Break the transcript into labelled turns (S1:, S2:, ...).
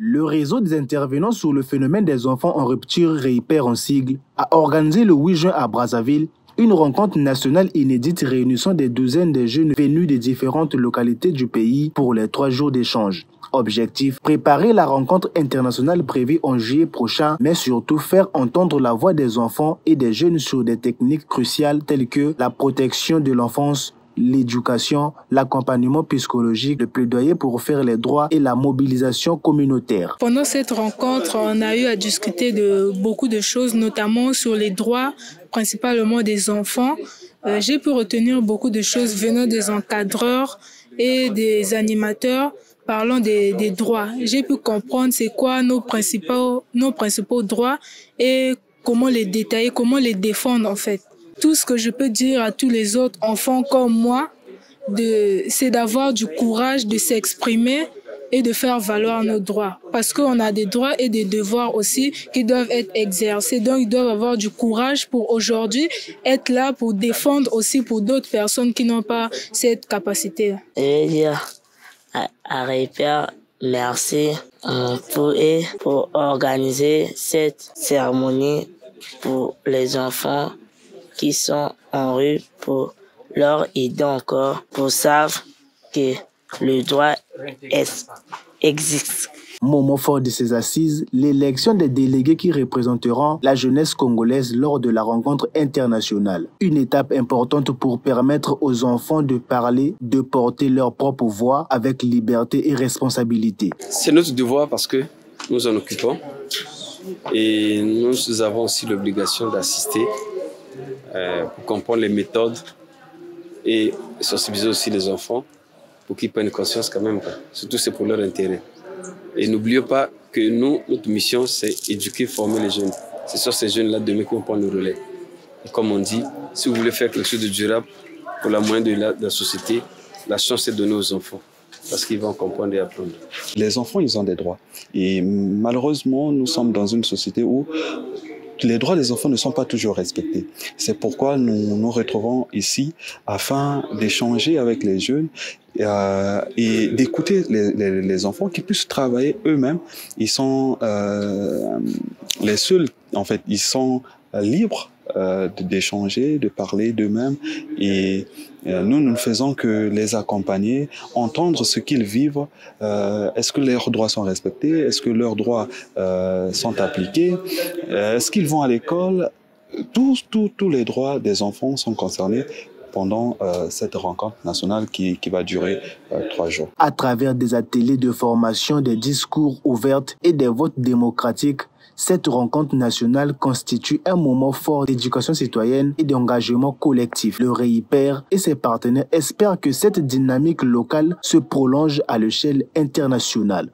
S1: Le réseau des intervenants sur le phénomène des enfants en rupture REIPER en sigle a organisé le 8 juin à Brazzaville une rencontre nationale inédite réunissant des douzaines de jeunes venus des différentes localités du pays pour les 3 jours d'échange. Objectif, préparer la rencontre internationale prévue en juillet prochain, mais surtout faire entendre la voix des enfants et des jeunes sur des techniques cruciales telles que la protection de l'enfance, l'éducation, l'accompagnement psychologique, le plaidoyer pour faire les droits et la mobilisation communautaire.
S2: Pendant cette rencontre, on a eu à discuter de beaucoup de choses, notamment sur les droits, principalement des enfants. J'ai pu retenir beaucoup de choses venant des encadreurs et des animateurs parlant des droits. J'ai pu comprendre c'est quoi nos principaux droits et comment les détailler, comment les défendre en fait. Tout ce que je peux dire à tous les autres enfants comme moi, c'est d'avoir du courage de s'exprimer et de faire valoir nos droits. Parce qu'on a des droits et des devoirs aussi qui doivent être exercés. Donc, ils doivent avoir du courage pour aujourd'hui être là pour défendre aussi pour d'autres personnes qui n'ont pas cette capacité.
S3: Je vais dire à REIPER merci pour organiser cette cérémonie pour les enfants qui sont en rue, pour leur aider encore, pour savoir que le droit existe.
S1: Moment fort de ces assises, l'élection des délégués qui représenteront la jeunesse congolaise lors de la rencontre internationale. Une étape importante pour permettre aux enfants de parler, de porter leur propre voix avec liberté et responsabilité.
S4: C'est notre devoir parce que nous en occupons et nous avons aussi l'obligation d'assister pour comprendre les méthodes et sensibiliser aussi les enfants pour qu'ils prennent conscience quand même. Surtout c'est pour leur intérêt. Et n'oubliez pas que notre mission c'est éduquer, former les jeunes. C'est sur ces jeunes-là demain qui vont prendre le relais. Et comme on dit, si vous voulez faire quelque chose de durable pour la moyenne de la société, la chance est donnée aux enfants. Parce qu'ils vont comprendre et apprendre.
S5: Les enfants, ils ont des droits. Et malheureusement, nous sommes dans une société où les droits des enfants ne sont pas toujours respectés. C'est pourquoi nous nous retrouvons ici afin d'échanger avec les jeunes et d'écouter les enfants qui puissent travailler eux-mêmes. Ils sont les seuls, en fait, ils sont libres d'échanger, de parler d'eux-mêmes et nous ne faisons que les accompagner, entendre ce qu'ils vivent, est-ce que leurs droits sont respectés, est-ce que leurs droits sont appliqués, est-ce qu'ils vont à l'école, tous les droits des enfants sont concernés pendant cette rencontre nationale qui va durer 3 jours.
S1: À travers des ateliers de formation, des discours ouverts et des votes démocratiques, cette rencontre nationale constitue un moment fort d'éducation citoyenne et d'engagement collectif. Le REIPER et ses partenaires espèrent que cette dynamique locale se prolonge à l'échelle internationale.